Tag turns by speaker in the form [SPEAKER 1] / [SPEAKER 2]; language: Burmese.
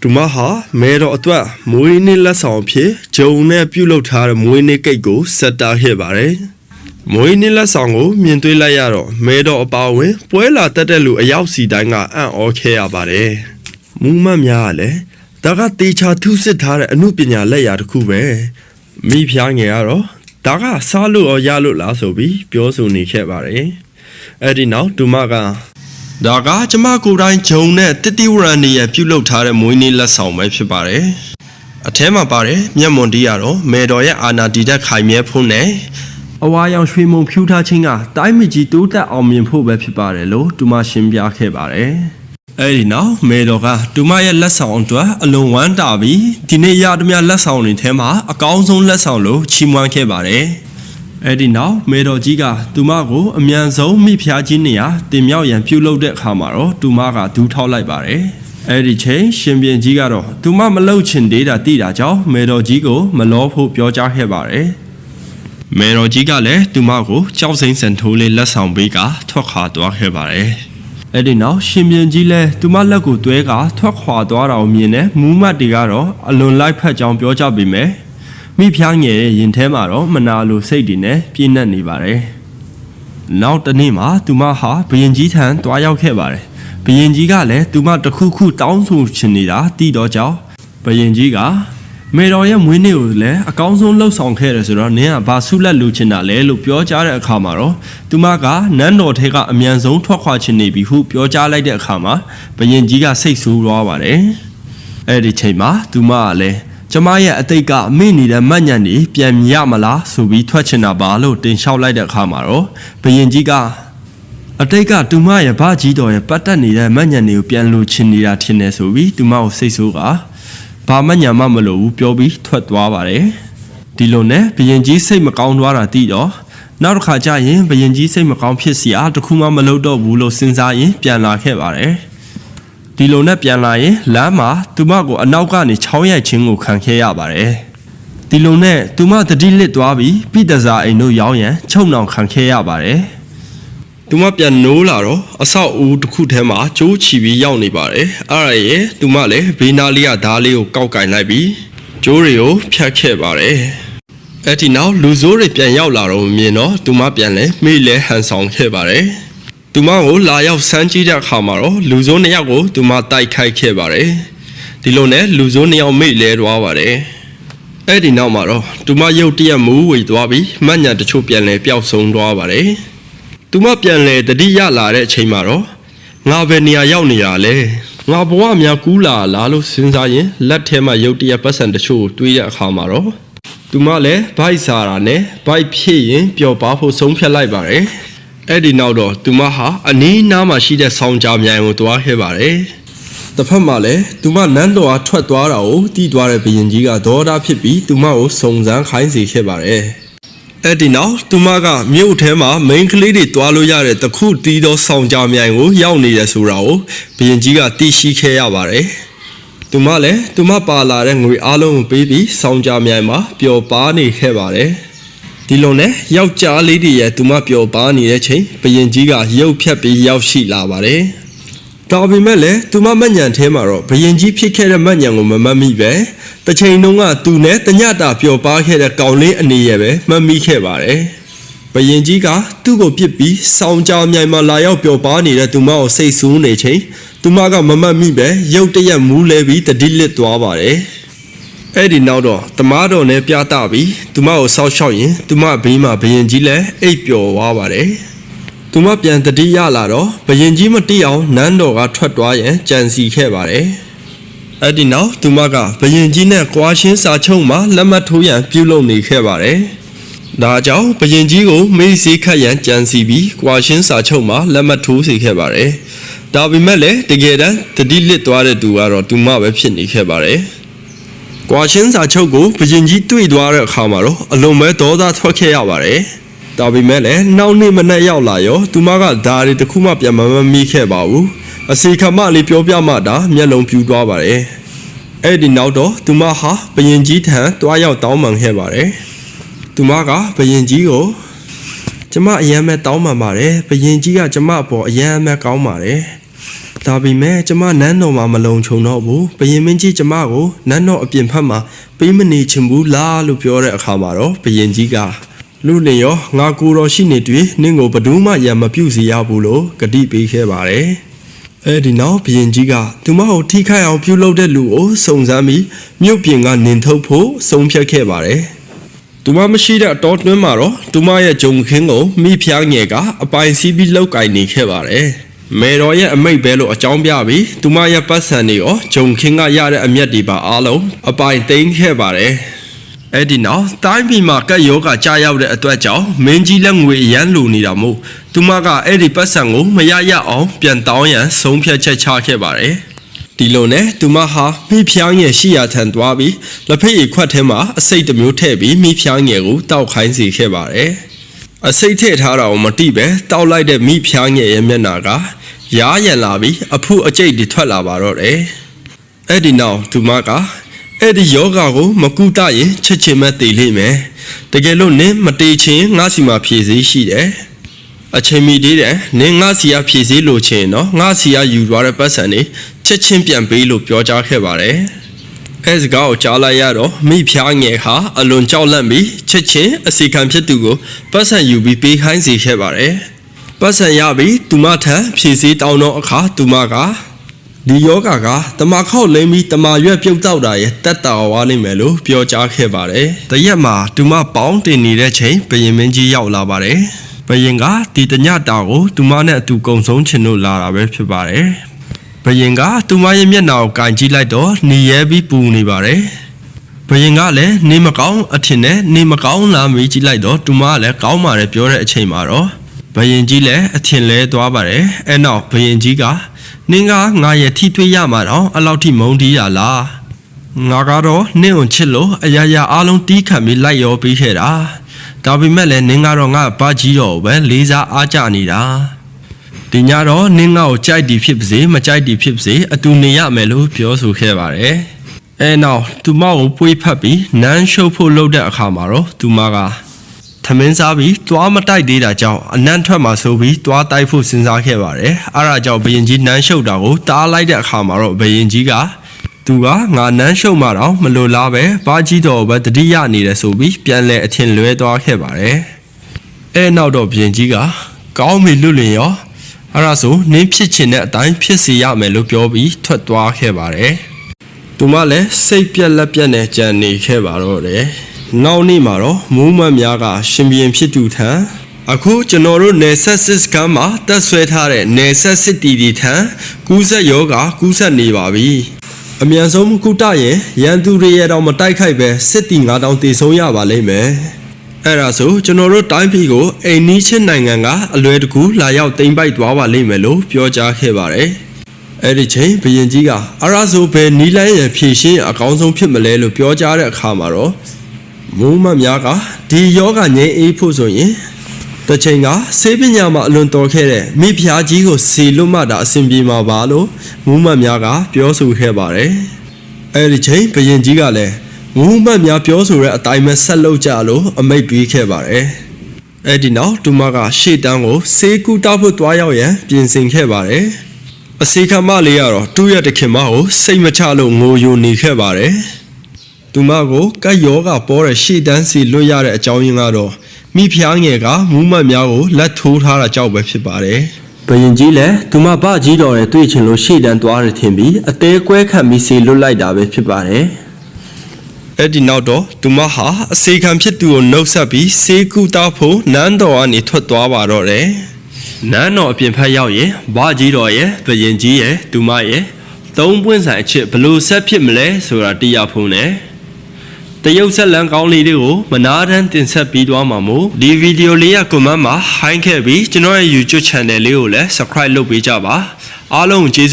[SPEAKER 1] တူမဟာမဲတော်အတွက်မွေးနေ့လက်ဆောင်ဖြစ်ဂျုံနဲ့ပြုတ်လုပ်ထားတဲ့မွေးနေ့ကိတ်ကိုဆက်တာခဲ့ပါတယ်မွေးနေ့လက်ဆောင်ကိုမြင်တွေ့လိုက်ရတော့မဲတော်အပါဝင်ပွဲလာတက်တဲ့လူအယောက်စီတိုင်းကအံ့ဩခဲ့ရပါတယ်မူးမတ်များကလည်းဒါကတေချာထုစစ်ထားတဲ့အမှုပညာလက်ရာတစ်ခုပဲမိဖျားငယ်ကတော့ဒါကစားလို့ရလို့လားဆိုပြီးပြောဆိုနေခဲ့ပါတယ်အဲ့ဒီနောက်တူမကဒါကကျမကိုယ်တိုင်ဂျုံနဲ့တတိဝရန်နေရပြုတ်လုပ်ထားတဲ့မွေးနေ့လက်ဆောင်ပဲဖြစ်ပါတယ်အထဲမှာပါတယ်မျက်မွန်တီးရတော့မေတော်ရဲ့အာနာတီတက်ခိုင်မြဲဖို့နဲ့အဝါရောင်ရွှေမုံဖြူထားခြင်းကတိုင်းမကြီးတိုးတက်အောင်မြင်ဖို့ပဲဖြစ်ပါတယ်လို့တူမရှင်းပြခဲ့ပါတယ်အဲ့ဒီနောက်မေတော်ကတူမရဲ့လက်ဆောင်အတွက်အလွန်ဝမ်းတာပြီးဒီနေ့ရသမျှလက်ဆောင်တွေထဲမှာအကောင်းဆုံးလက်ဆောင်လို့ချီးမွမ်းခဲ့ပါတယ်အဲ့ဒီနောက်မေတော်ကြီးကတူမကိုအမြန်ဆုံးမိဖုရားကြီးနေရာတင်မြောက်ရန်ပြုလုပ်တဲ့အခါမှာတော့တူမကဒူးထောက်လိုက်ပါတယ်အဲ့ဒီချိန်ရှင်ပြန်ကြီးကတော့တူမမလှုပ်ချင်သေးတာသိတာကြောင့်မေတော်ကြီးကိုမလောဖို့ပြောကြားခဲ့ပါတယ်မေတော်ကြီးကလည်းတူမကိုကြောက်စိမ့်စံထိုးလေးလက်ဆောင်ပေးကထွက်ခွာသွားခဲ့ပါတယ်အဲ့ဒီနောက်ရှင်ပြန်ကြီးလည်းတူမလက်ကိုတွဲကထွက်ခွာသွားတာကိုမြင်တဲ့မူးမတ်တွေကတော့အလွန်လိုက်ဖက်ကြောင်းပြောကြပေမဲ့မိဖုရားငယ်ရဲ့ရင်ထဲမှာတော့မနာလိုစိတ်တွေနဲ့ပြည့်နှက်နေပါတယ်နောက်တနေ့မှာတူမဟာဘုရင်ကြီးထံတွားရောက်ခဲ့ပါတယ်ဘုရင်ကြီးကလည်းတူမတခုခုတောင်းဆိုချင်နေတာသိတော့ကြောင်းဘုရင်ကြီးကမေတော်ရဲ့မွေးနေ့ကိုလည်းအကောင်းဆုံးလှုပ်ဆောင်ခဲ့တယ်ဆိုတော့နင်းကဘာဆုလက်လူချင်တာလဲလို့ပြောကြားတဲ့အခါမှာတော့တူမကနန်းတော်ထဲကအမြန်ဆုံးထွက်ခွာချင်နေပြီဟုပြောကြားလိုက်တဲ့အခါမှာဘုရင်ကြီးကစိတ်ဆိုးသွားပါတယ်အဲ့ဒီချိန်မှာတူမကလည်းကျမရဲ့အတိတ်ကအမိနေတဲ့မှတ်ဉာဏ်တွေပြန်မြရမလားဆိုပြီးထွက်ချင်တာပါလို့တင်လျှောက်လိုက်တဲ့အခါမှာတော့ဘုရင်ကြီးကအတိတ်ကတူမရဲ့ဘာကြီးတော်ရဲ့ပတ်သက်နေတဲ့မှတ်ဉာဏ်တွေကိုပြန်လို့ချင်နေတာထင်တယ်ဆိုပြီးတူမကိုစိတ်ဆိုးကဘာမှညာမှမလို့ဘူးပြောပြီးထွက်သွားပါတယ်ဒီလိုနဲ့ဘုရင်ကြီးစိတ်မကောင်းသွားတာသိတော့နောက်တစ်ခါကျရင်ဘုရင်ကြီးစိတ်မကောင်းဖြစ်စရာတခုမှမလုပ်တော့ဘူးလို့စဉ်းစားရင်ပြန်လာခဲ့ပါတယ်ဒီလိုနဲ့ပြန်လာရင်လမ်းမှာသူမကိုအနောက်ကနေချောင်းရိုက်ခြင်းကိုခံခဲ့ရပါတယ်ဒီလိုနဲ့သူမတတိလစ်သွားပြီးပိတ္တဇာအိမ်တို့ရောက်ရန်ချုပ်နှောင်ခံခဲ့ရပါတယ်သူမပြန်နိုးလာတော့အဆောက်အဦတစ်ခုထဲမှာကျိုးချီပြီးရောက်နေပါတယ်အဲ့ဒါရဲ့သူမလည်းဘေးနာလေးကဓားလေးကိုကောက်ကင်လိုက်ပြီးကျိုးတွေကိုဖြတ်ခဲ့ပါတယ်အဲ့ဒီနောက်လူဆိုးတွေပြန်ရောက်လာတော့မြင်တော့သူမပြန်လဲမိလဲဟန်ဆောင်ခဲ့ပါတယ်သူမကိုလာရောက်စမ်းကြည့်တဲ့အခါမှာတော့လူဆိုးနှစ်ယောက်ကိုသူမတိုက်ခိုက်ခဲ့ပါတယ်ဒီလိုနဲ့လူဆိုးနှစ်ယောက်မိလဲသွားပါတယ်အဲ့ဒီနောက်မှာတော့သူမရုတ်တရက်မူးဝေသွားပြီးမှတ်ညာတချို့ပြန်လဲပျောက်ဆုံးသွားပါတယ်သူမပြန်လဲတတိယလာတဲ့အချိန်မှာတော့ငါပဲနေရာရောက်နေရလဲငါဘဝများကူးလာလားလို့စဉ်းစားရင်လက်ထဲမှာရုတ်တရက်ပတ်စံတချို့ကိုတွေးတဲ့အခါမှာတော့သူမလည်းဘိုက်စားတာနဲ့ဘိုက်ဖြစ်ရင်ပျော်ပါဖို့ဆုံးဖြတ်လိုက်ပါတယ်အဲ့ဒီနောက်တော့သူမဟာအနီးနားမှာရှိတဲ့ဆောင်းကြားမြိုင်ကိုတွားခဲ့ပါတယ်တစ်ဖက်မှာလည်းသူမနန်းတော်အားထွက်သွားတာကိုတီးသွားတဲ့ဘုရင်ကြီးကဒေါသဖြစ်ပြီးသူမကိုစုံစမ်းခိုင်းစေခဲ့ပါတယ်အဲ့ဒီနောက်သူမကမြို့ထဲမှာမိန်းကလေးတွေတွားလို့ရတဲ့တခုတီးသောဆောင်းကြားမြိုင်ကိုရောက်နေတယ်ဆိုတာကိုဘုရင်ကြီးကသိရှိခဲ့ရပါတယ်သူမလည်းသူမပါလာတဲ့ငွေအားလုံးကိုပေးပြီးဆောင်းကြားမြိုင်မှာပျော်ပါနေခဲ့ပါတယ်ဒီလိုနဲ့ယောက်ျားလေးတွေရဲ့သူမပျော်ပါနေတဲ့ချိန်ဘုရင်ကြီးကရုပ်ဖြတ်ပြီးရောက်ရှိလာပါတယ်ဒါပေမဲ့လည်းသူမမှတ်ဉာဏ်ထဲမှာတော့ဘုရင်ကြီးဖြစ်ခဲ့တဲ့မှတ်ဉာဏ်ကိုမမှတ်မိပဲတစ်ချိန်တုန်းကသူနဲ့တညတာပျော်ပါခဲ့တဲ့ကောင်လေးအနေနဲ့ပဲမှတ်မိခဲ့ပါတယ်ဘုရင်ကြီးကသူ့ကိုပြစ်ပြီးစောင်းကြောင်မြိုင်မှာလာရောက်ပျော်ပါနေတဲ့သူမကိုစိတ်ဆိုးနေချိန်သူမကမမှတ်မိပဲရုတ်တရက်မူးလဲပြီးတတိလစ်သွားပါတယ်အဲ့ဒီနောက်တော့တမားတော်နဲ့ပြသပြီးသူမကိုဆောက်ရှောက်ရင်သူမဘေးမှာဘုရင်ကြီးလည်းအိပ်ပျော်သွားပါတယ်သူမပြန်တတိရလာတော့ဘုရင်ကြီးမတိအောင်နန်းတော်ကထွက်သွားရန်ကြံစီခဲ့ပါတယ်အဲ့ဒီနောက်သူမကဘုရင်ကြီးနဲ့ကွာရှင်းစာချုပ်မှာလက်မှတ်ထိုးရန်ပြုလုပ်နေခဲ့ပါတယ်ဒါကြောင့်ဘုရင်ကြီးကိုမေးစေခတ်ရန်ကြံစီပြီးကွာရှင်းစာချုပ်မှာလက်မှတ်ထိုးစေခဲ့ပါတယ်ဒါပေမဲ့လည်းတကယ်တမ်းတတိလစ်သွားတဲ့သူကတော့သူမပဲဖြစ်နေခဲ့ပါတယ်ကွာရှင်းစာချုပ်ကိုဘုရင်ကြီးတွေ့သွားတဲ့အခါမှာတော့အလုံးမဲဒေါသထွက်ခဲ့ရပါတယ်ဒါပေမဲ့လည်းနောက်နေ့မနက်ရောက်လာရောသူမကဒါတွေတခုမှပြန်မမိခဲ့ပါဘူးအစီခမလေးပြောပြမှဒါမျက်လုံးပြူသွားပါတယ်အဲ့ဒီနောက်တော့သူမဟာဘုရင်ကြီးထံတွားရောက်တောင်းပန်ခဲ့ပါတယ်သူမကဘုရင်ကြီးကိုကျမအယံမဲ့တောင်းပန်ပါတယ်ဘုရင်ကြီးကကျမအပေါ်အယံမဲ့ကောင်းပါတယ် ဒါပေမဲ့ကျမနန်းတော်မှာမလုံခြုံတော့ဘူးဘယင်မင်းကြီးကျမကိုနန်းတော်အပြင်ဖက်မှာပေးမနေချင်ဘူးလားလို့ပြောတဲ့အခါမှာတော့ဘယင်ကြီးကလူလင်ရောငါကိုတော်ရှိနေတွေ့နင့်ကိုဘယ်သူမှရံမပြုတ်စီရဘူးလို့ဂတိပေးခဲ့ပါတယ်အဲဒီနောက်ဘယင်ကြီးကသူမကိုထိခိုက်အောင်ပြုလုပ်တဲ့လူကိုစုံစမ်းပြီးမြို့ပြင်ကနင်ထုတ်ဖို့ဆုံးဖြတ်ခဲ့ပါတယ်သူမမရှိတဲ့အတော်တွင်းမှာတော့သူမရဲ့ဂျုံခင်းကိုမိဖျားငယ်ကအပိုင်စီးပြီးလောက်ကင်နေခဲ့ပါတယ်မေတော်ရဲ့အမိတ်ပဲလို့အကြောင်းပြပြီးသူမရဲ့ပတ်စံတွေရောဂျုံခင်းကရတဲ့အမျက်တွေပါအားလုံးအပိုင်သိမ်းခဲ့ပါတယ်အဲ့ဒီနောက်တိုင်းပြည်မှာကက်ယောဂကြာရောက်တဲ့အတွက်ကြောင့်မင်းကြီးလက်ငွေအရန်လိုနေတာမို့သူမကအဲ့ဒီပတ်စံကိုမရရအောင်ပြန်တောင်းရန်ဆုံးဖြတ်ချက်ချခဲ့ပါတယ်ဒီလိုနဲ့သူမဟာမိဖျားငယ်ရှိရာထံသွားပြီးလက်ဖက်ရည်ခွက်ထဲမှာအစိတ်တစ်မျိုးထည့်ပြီးမိဖျားငယ်ကိုတောက်ခိုင်းစေခဲ့ပါတယ်အစိတ်ထည့်ထားတာကိုမတိပဲတောက်လိုက်တဲ့မိဖျားငယ်ရဲ့မျက်နှာကရားရံလာပြီးအဖုအကျိတ်တွေထွက်လာပါတော့တယ်အဲ့ဒီနောက်သူမကအဲ့ဒီယောဂါကိုမကုတရင်ချက်ချင်းပဲတည်လိမ့်မယ်တကယ်လို့နင်းမတည်ချင်ငါစီမှာဖြည့်စည်းရှိတယ်အချိန်မီသေးတယ်နင်းငါစီကဖြည့်စည်းလို့ချင်တော့ငါစီကယူသွားတဲ့ပတ်စံတွေချက်ချင်းပြန်ပေးလို့ပြောကြားခဲ့ပါတယ်အဲစကားကိုကြားလိုက်ရတော့မိဖျားငယ်ဟာအလွန်ကြောက်လန့်ပြီးချက်ချင်းအစီခံဖြစ်သူကိုပတ်စံယူပြီးပေးခိုင်းစေခဲ့ပါတယ်ပတ်စံရပြီးသူမထံဖြည့်စည်းတောင်းတော့အခါသူမကဒီယောဂါကတမခောက်လိမ့်ပြီးတမရွက်ပြုတ်တောက်တာရဲ့တက်တာဝါလိမ့်မယ်လို့ပြောကြားခဲ့ပါတယ်။တရက်မှာသူမပေါင်းတင်နေတဲ့ချိန်ဘယင်မင်းကြီးရောက်လာပါတယ်။ဘယင်ကဒီတညတာကိုသူမနဲ့အတူကုံဆုံးချင်လို့လာတာပဲဖြစ်ပါတယ်။ဘယင်ကသူမရဲ့မျက်နှာကိုကင်ကြည့်လိုက်တော့နေရဲပြီးပူနေပါတယ်။ဘယင်ကလည်းနေမကောင်းအထင်နဲ့နေမကောင်းလာမေးကြည့်လိုက်တော့သူမကလည်းကောင်းပါတယ်ပြောတဲ့အချိန်မှာတော့ဘယင်ကြီးလည်းအထင်လဲသွားပါတယ်။အဲနောက်ဘယင်ကြီးကနင်းကငါရဲ့ထိတွေ့ရမှာတော့အလောက်ထိမုန်းတီးရလားငါကတော့နင့်ကိုချစ်လို့အရာရာအားလုံးတီးခံပြီးလိုက်ရောပေးခဲ့တာဒါပေမဲ့လည်းနင်းကတော့ငါဘာကြီးတော့ပဲလေးစားအားကြနေတာဒီညတော့နင်းငါ့ကိုကြိုက်တီဖြစ်ပါစေမကြိုက်တီဖြစ်ပါစေအတူနေရမယ်လို့ပြောဆိုခဲ့ပါတယ်အဲနောက်သူမကိုပွေးဖက်ပြီးနန်းရှုပ်ဖို့လုပ်တဲ့အခါမှာတော့သူမကသမင်းစားပြီးသွားမတိုက်သေးတာကြောင့်အနံ့ထွက်မှာဆိုပြီးသွားတိုက်ဖို့စဉ်းစားခဲ့ပါတယ်။အဲဒါကြောင့်ဘယင်ကြီးနန်းရှုပ်တာကိုတားလိုက်တဲ့အခါမှာတော့ဘယင်ကြီးကသူကငါနန်းရှုပ်မှတော့မလိုလားပဲဘာကြီးတော်ပဲတတိယနေတယ်ဆိုပြီးပြန်လဲအထင်လွဲသွားခဲ့ပါတယ်။အဲနောက်တော့ဘယင်ကြီးကကောင်းပြီလွတ်လင်ရောအဲဒါဆိုနင်းဖြစ်ချင်တဲ့အတိုင်းဖြစ်စီရမယ်လို့ပြောပြီးထွက်သွားခဲ့ပါတယ်။သူမလည်းစိတ်ပြက်လက်ပြက်နဲ့ကြံနေခဲ့ပါတော့တယ်။နောက်နေ့မှာတော့မိုးမတ်များကရှင်ဘီရင်ဖြစ်သူထံအခုကျွန်တော်တို့နယ်ဆက်စစ်စကန်မှာတက်ဆွဲထားတဲ့နယ်ဆက်စစ်တီတီထံကူးဆက်ယောဂကူးဆက်နေပါပြီအမြန်ဆုံးကုတရင်ရန်သူတွေရတော့မတိုက်ခိုက်ပဲစစ်တီ9000တည်ဆုံးရပါလိမ့်မယ်အဲ့ဒါဆိုကျွန်တော်တို့တိုင်းပြည်ကိုအိမ်နီးချင်းနိုင်ငံကအလွယ်တကူလာရောက်သိမ်းပိုက်သွားပါလိမ့်မယ်လို့ပြောကြားခဲ့ပါတယ်အဲ့ဒီချိန်ဘယင်ကြီးကအရာဆိုဘယ်နီးလန်းရဖြည့်ရှင်းအကောင်းဆုံးဖြစ်မလဲလို့ပြောကြားတဲ့အခါမှာတော့မိုးမများကဒီယောဂငြိမ်းအေးဖို့ဆိုရင်တချိန်ကဆေးပညာမှာအလွန်တော်ခဲ့တဲ့မိဖုရားကြီးကိုစီလွတ်မှတာအဆင်ပြေမှာပါလို့မိုးမများကပြောဆိုခဲ့ပါတယ်။အဲဒီချိန်ဘယင်ကြီးကလည်းမိုးမများပြောဆိုတဲ့အတိုင်းပဲဆက်လုပ်ကြလို့အမိန့်ပေးခဲ့ပါတယ်။အဲဒီနောက်သူမကရှေ့တန်းကိုဆေးကူတောက်ဖို့တွားရောက်ရန်ပြင်ဆင်ခဲ့ပါတယ်။အစီခံမလေးကတော့သူ့ရဲ့တခင်မကိုစိတ်မချလို့ငိုယိုနေခဲ့ပါတယ်။သူမကိုကက်ယောဂပေါ်တဲ့ရှေ့တန်းစီလွတ်ရတဲ့အကြောင်းရင်းကတော့မိဖုရားငယ်ကမူးမတ်များကိုလက်ထိုးထားတာကြောင့်ပဲဖြစ်ပါတယ်။ဘယင်ကြီးလည်းသူမဘကြီးတော်ရဲ့တွေ့ချင်လို့ရှေ့တန်းသွားရထင်ပြီးအသေးကွဲခံပြီးစီလွတ်လိုက်တာပဲဖြစ်ပါတယ်။အဲ့ဒီနောက်တော့သူမဟာအစေခံဖြစ်သူကိုနှုတ်ဆက်ပြီးစေကူတောက်ဖို့နန်းတော်ကနေထွက်သွားပါတော့တယ်။နန်းတော်အပြင်ဖက်ရောက်ရင်ဘကြီးတော်ရဲ့ဘယင်ကြီးရဲ့သူမရဲ့သုံးပွင့်ဆိုင်အချစ်ဘလို့ဆက်ဖြစ်မလဲဆိုတာတရားဖုံးတယ်။တရုတ်ဆက်လန်းကောင်းလေးတွေကိုမနာတမ်းတင်ဆက်ပြီးသွားမှာမို့ဒီဗီဒီယိုလေးရ comment မှာ high ခဲ့ပြီးကျွန်တော်ရဲ့ YouTube channel လေးကိုလည်း subscribe လုပ်ပေးကြပါအားလုံးကျေးဇူး